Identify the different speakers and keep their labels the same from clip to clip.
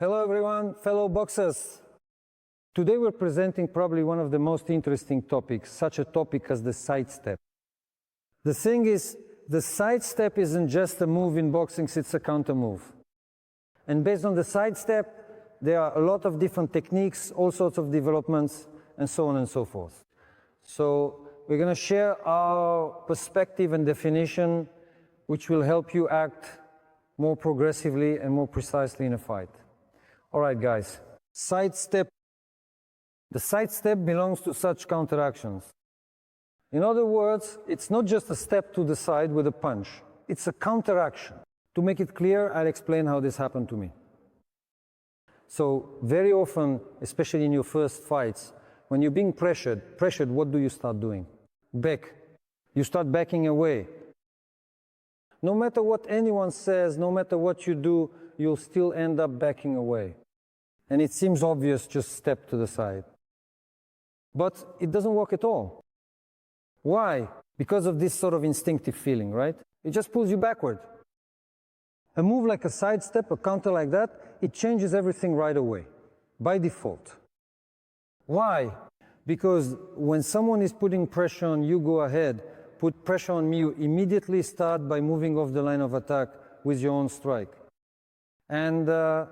Speaker 1: Hello everyone, fellow boxers. Today we're presenting probably one of the most interesting topics, such a topic as the sidestep. The thing is, the sidestep isn't just a move in boxing, it's a counter move. And based on the sidestep, there are a lot of different techniques, all sorts of developments, and so on and so forth. So we're going to share our perspective and definition, which will help you act more progressively and more precisely in a fight. All right, guys, sidestep. The sidestep belongs to such counteractions. In other words, it's not just a step to the side with a punch. It's a counteraction. To make it clear, I'll explain how this happened to me. So very often, especially in your first fights, when you're being pressured, what do you start doing? Back. You start backing away. No matter what anyone says, no matter what you do, you'll still end up backing away. And it seems obvious, just step to the side. But it doesn't work at all. Why? Because of this sort of instinctive feeling, right? It just pulls you backward. A move like a sidestep, a counter like that, it changes everything right away, by default. Why? Because when someone is putting pressure on you, go ahead, put pressure on me, you immediately start by moving off the line of attack with your own strike. And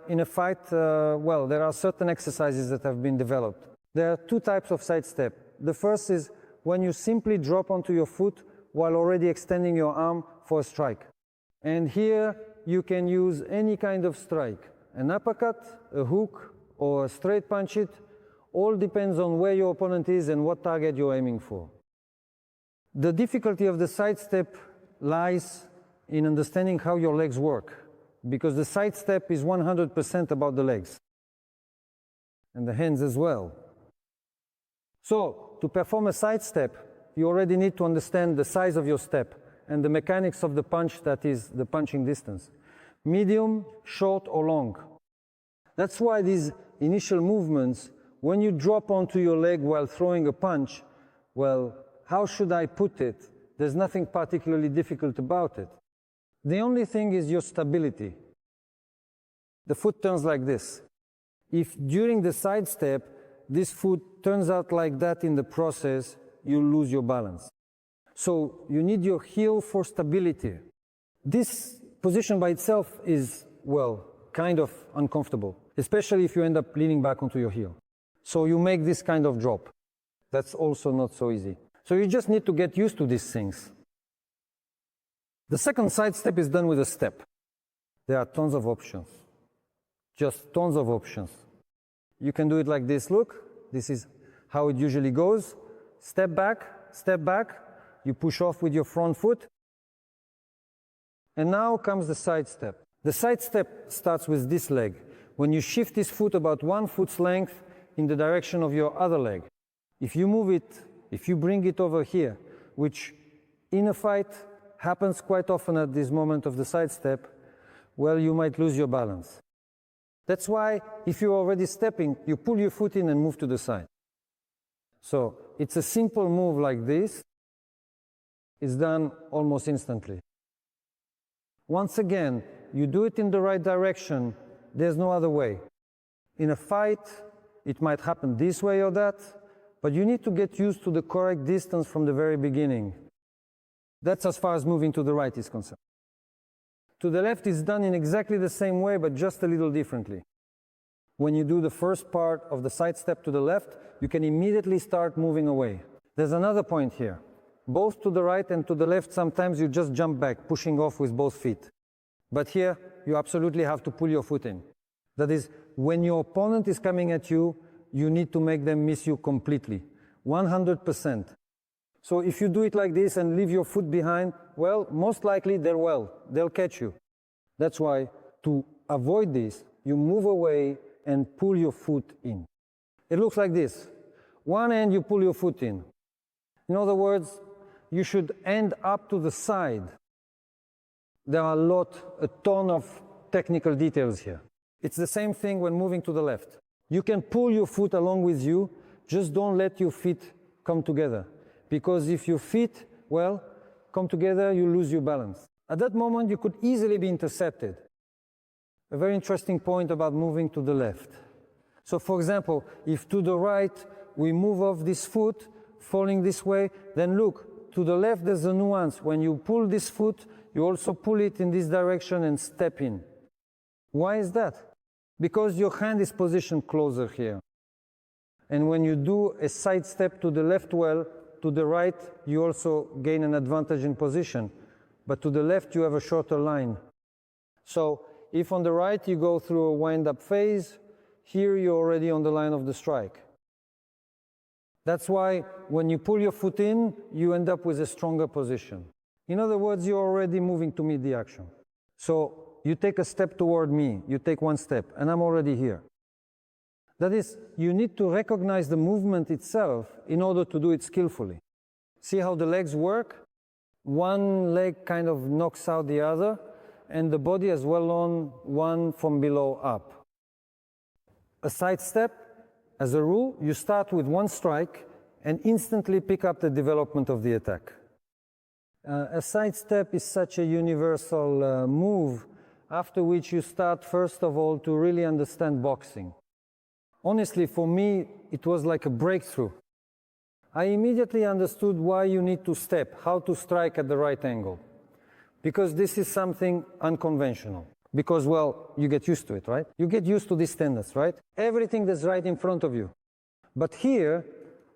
Speaker 1: in a fight, well, there are certain exercises that have been developed. There are two types of sidestep. The first is when you simply drop onto your foot while already extending your arm for a strike. And here you can use any kind of strike. An uppercut, a hook, or a straight punch it. All depends on where your opponent is and what target you're aiming for. The difficulty of the sidestep lies in understanding how your legs work, because the sidestep is 100% about the legs and the hands as well. So, to perform a sidestep, you already need to understand the size of your step and the mechanics of the punch, that is, the punching distance. Medium, short, or long. That's why these initial movements, when you drop onto your leg while throwing a punch, well, how should I put it? There's nothing particularly difficult about it. The only thing is your stability. The foot turns like this. If during the sidestep, this foot turns out like that in the process, you lose your balance. So you need your heel for stability. This position by itself is, well, kind of uncomfortable, especially if you end up leaning back onto your heel. So you make this kind of drop. That's also not so easy. So you just need to get used to these things. The second sidestep is done with a step. There are tons of options. Just tons of options. You can do it like this, look. This is how it usually goes. Step back, you push off with your front foot. And now comes the sidestep. The sidestep starts with this leg. When you shift this foot about 1 foot's length in the direction of your other leg. If you move it, if you bring it over here, which in a fight happens quite often at this moment of the sidestep, well, you might lose your balance. That's why, if you're already stepping, you pull your foot in and move to the side. So, it's a simple move like this. It's done almost instantly. Once again, you do it in the right direction, there's no other way. In a fight, it might happen this way or that, but you need to get used to the correct distance from the very beginning. That's as far as moving to the right is concerned. To the left is done in exactly the same way, but just a little differently. When you do the first part of the sidestep to the left, you can immediately start moving away. There's another point here. Both to the right and to the left, sometimes you just jump back, pushing off with both feet. But here, you absolutely have to pull your foot in. That is, when your opponent is coming at you, you need to make them miss you completely, 100%. So if you do it like this and leave your foot behind, well, most likely they'll catch you. That's why, to avoid this, you move away and pull your foot in. It looks like this. One end, you pull your foot in. In other words, you should end up to the side. There are a ton of technical details here. It's the same thing when moving to the left. You can pull your foot along with you, just don't let your feet come together. Because if your feet, well, come together, you lose your balance. At that moment, you could easily be intercepted. a very interesting point about moving to the left. So for example, if to the right we move off this foot, falling this way, then look, to the left there's a nuance. When you pull this foot, you also pull it in this direction and step in. Why is that? Because your hand is positioned closer here. And when you do a side step to the left well, to the right, you also gain an advantage in position. But to the left, you have a shorter line. So if on the right you go through a wind-up phase, here you're already on the line of the strike. That's why when you pull your foot in, you end up with a stronger position. In other words, you're already moving to meet the action. So you take a step toward me, you take one step, and I'm already here. That is, you need to recognize the movement itself in order to do it skillfully. See how the legs work? One leg kind of knocks out the other, and the body as well on one from below up. A side step, as a rule, you start with one strike and instantly pick up the development of the attack. A side step is such a universal move, after which you start first of all to really understand boxing. Honestly, for me, it was like a breakthrough. I immediately understood why you need to step, how to strike at the right angle. Because this is something unconventional. Because, well, you get used to it, right? You get used to these standards, right? Everything that's right in front of you. But here,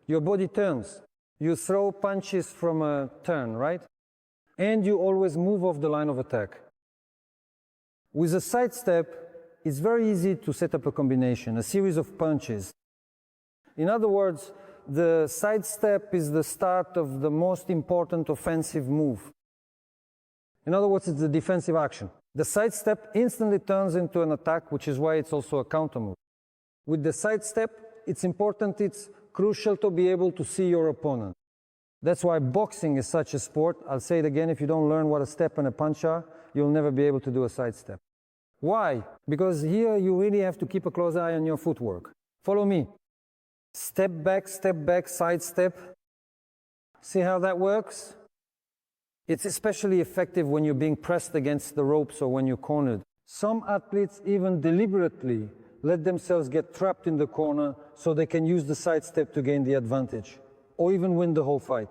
Speaker 1: your body turns. You throw punches from a turn, right? And you always move off the line of attack. With a side step, it's very easy to set up a combination, a series of punches. In other words, the side step is the start of the most important offensive move. In other words, it's the defensive action. The side step instantly turns into an attack, which is why it's also a counter move. With the side step, it's important, it's crucial to be able to see your opponent. That's why boxing is such a sport. I'll say it again, if you don't learn what a step and a punch are, you'll never be able to do a side step. Why? Because here you really have to keep a close eye on your footwork. Follow me. Step back, side step. See how that works? It's especially effective when you're being pressed against the ropes or when you're cornered. Some athletes even deliberately let themselves get trapped in the corner so they can use the side step to gain the advantage, or even win the whole fight.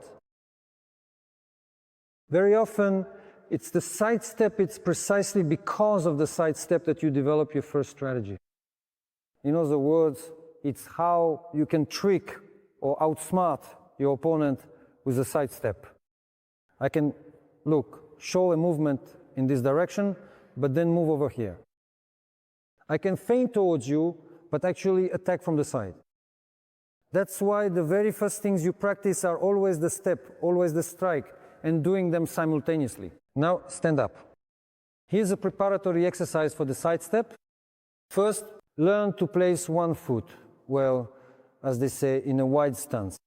Speaker 1: Very often, it's the side step, it's precisely because of the side step that you develop your first strategy. In other words, it's how you can trick or outsmart your opponent with a side step. I can, look, show a movement in this direction, but then move over here. I can feint towards you, but actually attack from the side. That's why the very first things you practice are always the step, always the strike, and doing them simultaneously. Now, stand up. Here's a preparatory exercise for the side step. First, learn to place one foot, well, as they say, in a wide stance.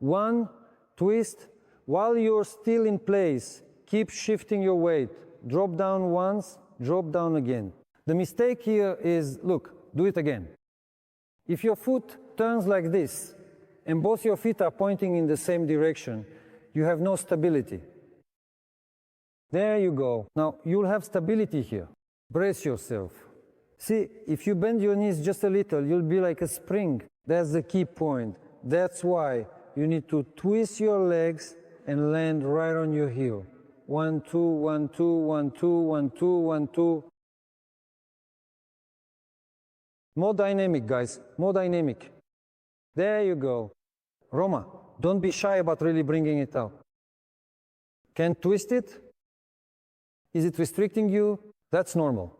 Speaker 1: One, twist. While you're still in place, keep shifting your weight. Drop down once, drop down again. The mistake here is, look, do it again. If your foot turns like this, and both your feet are pointing in the same direction, you have no stability. There you go. Now, you'll have stability here. Brace yourself. See, if you bend your knees just a little, you'll be like a spring. That's the key point. That's why you need to twist your legs and land right on your heel. 1, 2, 1, 2, 1, 2, 1, 2, 1, 2. More dynamic, guys. More dynamic. There you go. Roma, don't be shy about really bringing it out. Can't twist it? Is it restricting you? That's normal.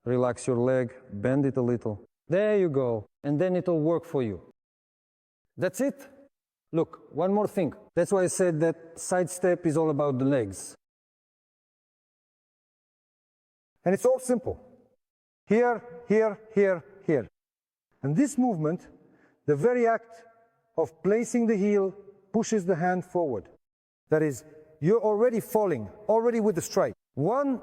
Speaker 1: Relax your leg, bend it a little. There you go. And then it'll work for you. That's it. Look, one more thing. That's why I said that side step is all about the legs. And it's all simple. Here, here, here, here. And this movement, the very act of placing the heel pushes the hand forward. That is, you're already falling, already with the strike. One,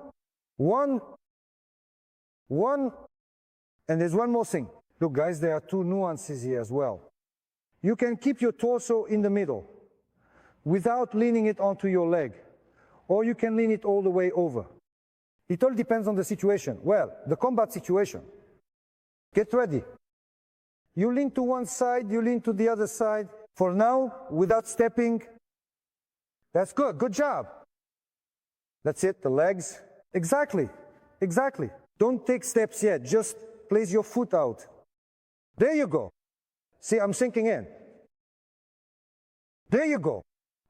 Speaker 1: and there's one more thing. Look, guys, there are two nuances here as well. You can keep your torso in the middle without leaning it onto your leg, or you can lean it all the way over. It all depends on the situation. Well, the combat situation. Get ready. You lean to one side, you lean to the other side. For now, without stepping. That's good. Good job. That's it. The legs. Exactly. Exactly. Don't take steps yet. Just place your foot out. There you go. See, I'm sinking in. There you go.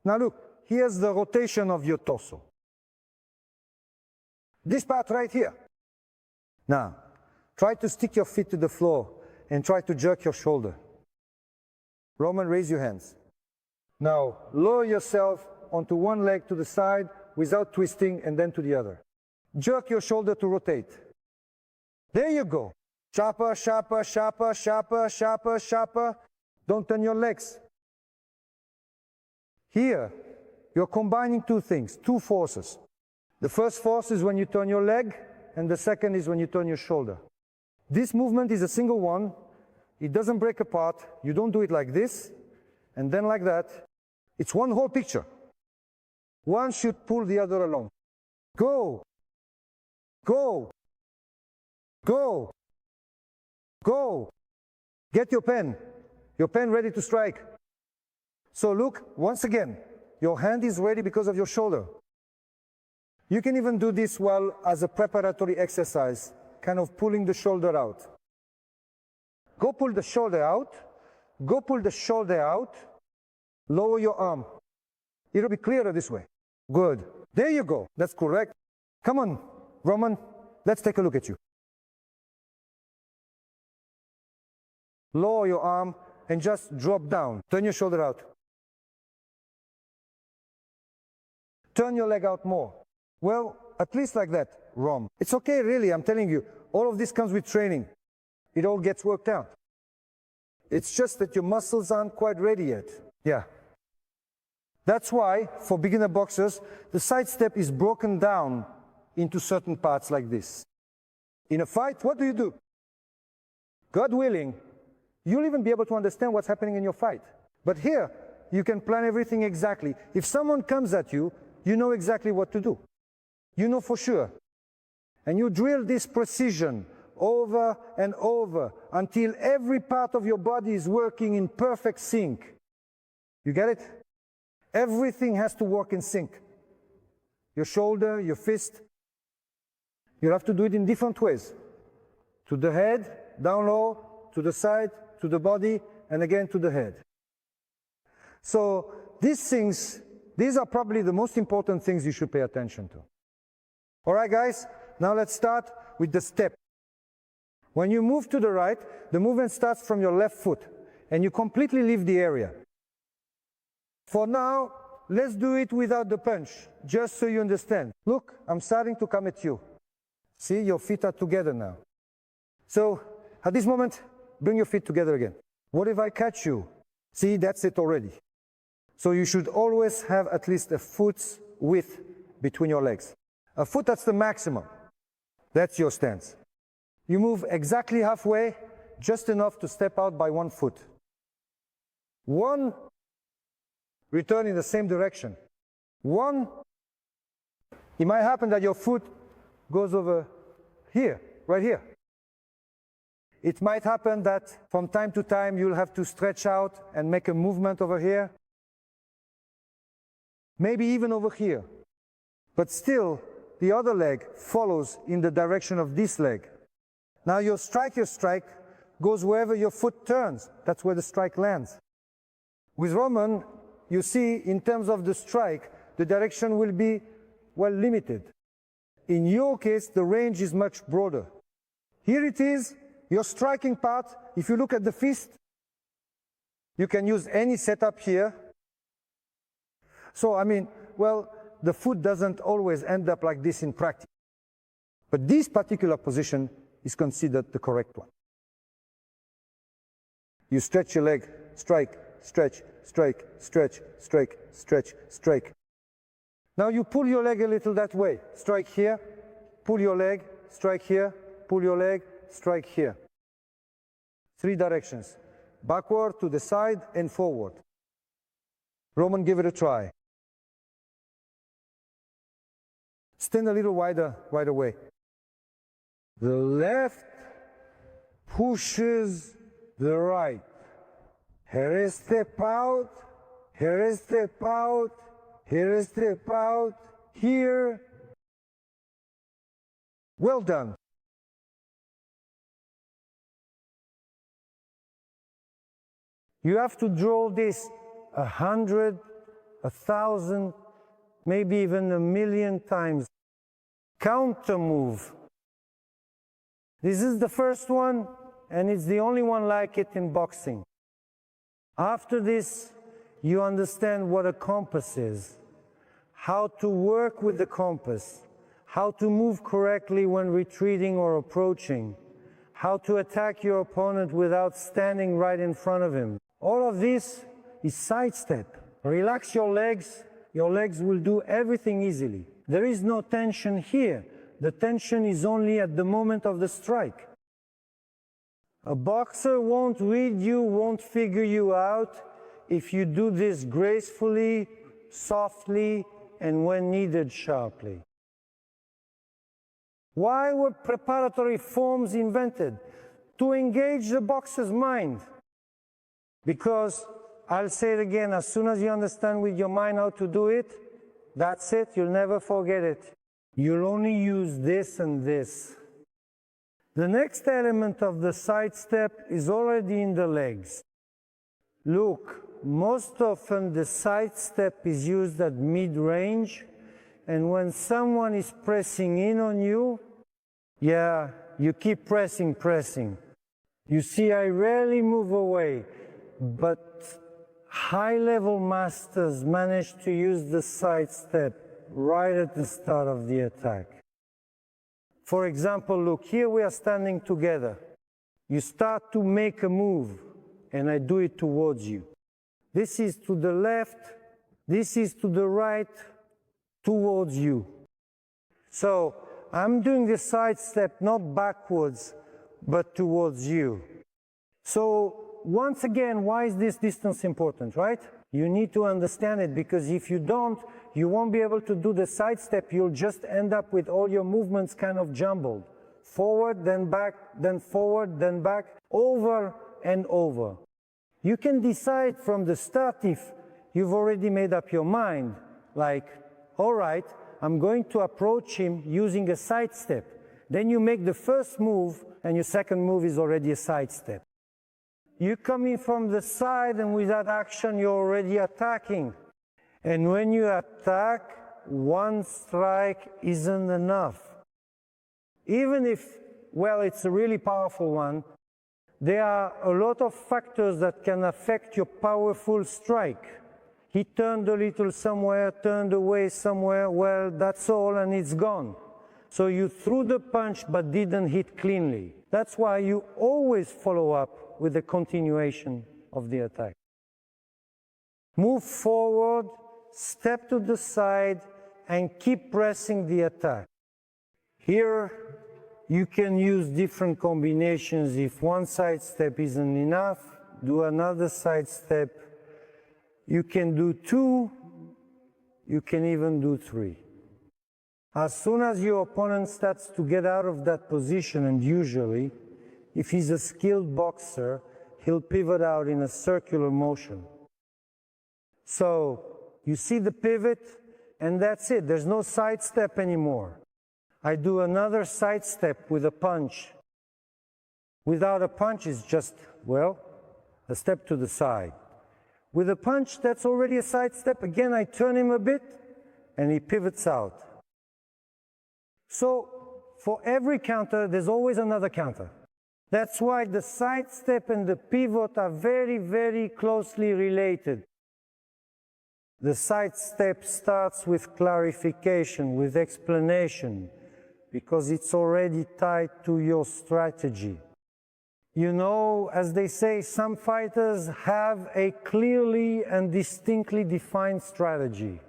Speaker 1: Now look, here's the rotation of your torso. This part right here. Now, try to stick your feet to the floor and try to jerk your shoulder. Roman, raise your hands. Now, lower yourself onto one leg to the side without twisting and then to the other. Jerk your shoulder to rotate. There you go. Sharper, sharper, sharper, sharper, sharper, sharper. Don't turn your legs. Here, you're combining two things, two forces. The first force is when you turn your leg, and the second is when you turn your shoulder. This movement is a single one. It doesn't break apart. You don't do it like this, and then like that. It's one whole picture. One should pull the other along. Go. Go. Go. Go. Get your pen. Your pen ready to strike. So look, once again, your hand is ready because of your shoulder. You can even do this while as a preparatory exercise, kind of pulling the shoulder out. Go pull the shoulder out. Go pull the shoulder out. Lower your arm. It'll be clearer this way. Good. There you go. That's correct. Come on, Roman. Let's take a look at you. Lower your arm and just drop down. Turn your shoulder out. Turn your leg out more. Well, at least like that, Rom. It's okay, really, I'm telling you. All of this comes with training. It all gets worked out. It's just that your muscles aren't quite ready yet. Yeah. That's why, for beginner boxers, the side step is broken down into certain parts like this. In a fight, what do? God willing, you'll even be able to understand what's happening in your fight. But here, you can plan everything exactly. If someone comes at you, you know exactly what to do. You know for sure. And you drill this precision over and over until every part of your body is working in perfect sync. You get it? Everything has to work in sync. Your shoulder, your fist. You have to do it in different ways. To the head, down low, to the side, to the body, and again to the head. So these are probably the most important things you should pay attention to. All right, guys, now let's start with the step. When you move to the right, the movement starts from your left foot, and you completely leave the area. For now, let's do it without the punch, just so you understand. Look, I'm starting to come at you. See, your feet are together now. So, at this moment, bring your feet together again. What if I catch you? See, that's it already. So you should always have at least a foot's width between your legs. A foot, that's the maximum. That's your stance. You move exactly halfway, just enough to step out by 1 foot. One, return in the same direction. One, it might happen that your foot goes over here, right here. It might happen that from time to time you'll have to stretch out and make a movement over here. Maybe even over here. But still, the other leg follows in the direction of this leg. Now your strike goes wherever your foot turns. That's where the strike lands. With Roman, you see, in terms of the strike, the direction will be, well, limited. In your case, the range is much broader. Here it is, your striking part. If you look at the fist, you can use any setup here. So, I mean, well, the foot doesn't always end up like this in practice. But this particular position is considered the correct one. You stretch your leg, strike, stretch, strike, stretch, strike, stretch, strike. Now you pull your leg a little that way. Strike here, pull your leg, strike here, pull your leg, strike here. 3 directions. Backward, to the side, and forward. Roman, give it a try. Stand a little wider, right away. The left pushes the right. Here is step out, here is step out, here is step out, here. Well done. You have to draw this 100, 1,000, maybe even 1,000,000 times. Counter move. This is the first one, and it's the only one like it in boxing. After this, you understand what a compass is, how to work with the compass, how to move correctly when retreating or approaching, how to attack your opponent without standing right in front of him. All of this is sidestep. Relax your legs will do everything easily. There is no tension here. The tension is only at the moment of the strike. A boxer won't read you, won't figure you out if you do this gracefully, softly, and when needed, sharply. Why were preparatory forms invented? To engage the boxer's mind. Because, I'll say it again, as soon as you understand with your mind how to do it, that's it, you'll never forget it. You'll only use this and this. The next element of the sidestep is already in the legs. Look, most often the sidestep is used at mid-range, and when someone is pressing in on you, yeah, you keep pressing. You see, I rarely move away, but high-level masters manage to use the sidestep right at the start of the attack. For example, look, here we are standing together. You start to make a move, and I do it towards you. This is to the left, this is to the right, towards you. So, I'm doing the sidestep not backwards, but towards you. So, once again, why is this distance important, right? You need to understand it, because if you don't, you won't be able to do the sidestep. You'll just end up with all your movements kind of jumbled. Forward, then back, then forward, then back, over and over. You can decide from the start if you've already made up your mind, like, all right, I'm going to approach him using a sidestep. Then you make the first move, and your second move is already a sidestep. You come in from the side, and with that action, you're already attacking. And when you attack, one strike isn't enough. Even if, well, it's a really powerful one, there are a lot of factors that can affect your powerful strike. He turned a little somewhere, turned away somewhere, well, that's all, and it's gone. So you threw the punch but didn't hit cleanly. That's why you always follow up with the continuation of the attack. Move forward, step to the side, and keep pressing the attack. Here, you can use different combinations. If one side step isn't enough, do another side step. You can do 2, you can even do 3. As soon as your opponent starts to get out of that position, and usually, if he's a skilled boxer, he'll pivot out in a circular motion. So, you see the pivot, and that's it. There's no side step anymore. I do another side step with a punch. Without a punch, it's just, well, a step to the side. With a punch, that's already a side step. Again, I turn him a bit, and he pivots out. So, for every counter, there's always another counter. That's why the side step and the pivot are very, very closely related. The side step starts with clarification, with explanation, because it's already tied to your strategy. You know, as they say, some fighters have a clearly and distinctly defined strategy.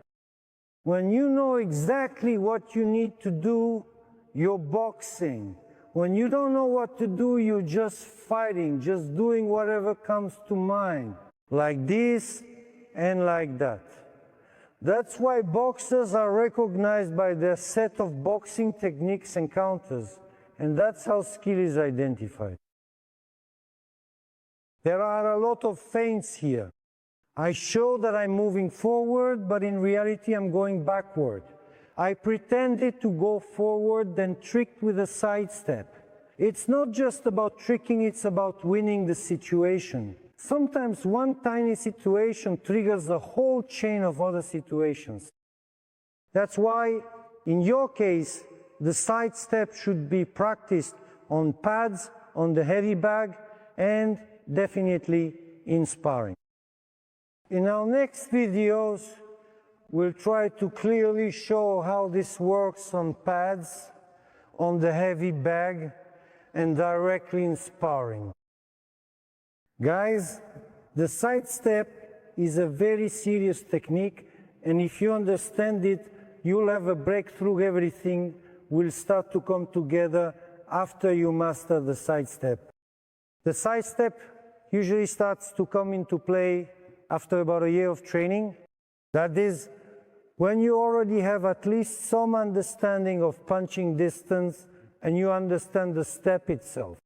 Speaker 1: When you know exactly what you need to do, you're boxing. When you don't know what to do, you're just fighting, just doing whatever comes to mind, like this and like that. That's why boxers are recognized by their set of boxing techniques and counters, and that's how skill is identified. There are a lot of feints here. I show that I'm moving forward, but in reality I'm going backward. I pretended to go forward, then tricked with a sidestep. It's not just about tricking, it's about winning the situation. Sometimes one tiny situation triggers a whole chain of other situations. That's why, in your case, the sidestep should be practiced on pads, on the heavy bag, and definitely in sparring. In our next videos, we'll try to clearly show how this works on pads, on the heavy bag, and directly in sparring. Guys, the sidestep is a very serious technique, and if you understand it, you'll have a breakthrough. Everything will start to come together after you master the sidestep. The sidestep usually starts to come into play after about a year of training. That is, when you already have at least some understanding of punching distance and you understand the step itself.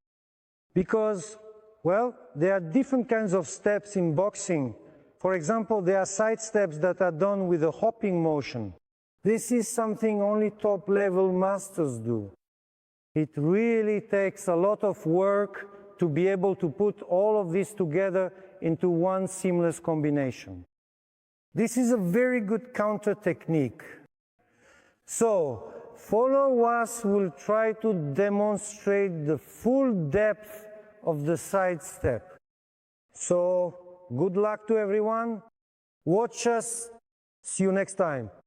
Speaker 1: Because, well, there are different kinds of steps in boxing. For example, there are side steps that are done with a hopping motion. This is something only top-level masters do. It really takes a lot of work to be able to put all of this together into one seamless combination. This is a very good counter technique. So, follow us, we'll try to demonstrate the full depth of the sidestep. So, good luck to everyone. Watch us. See you next time.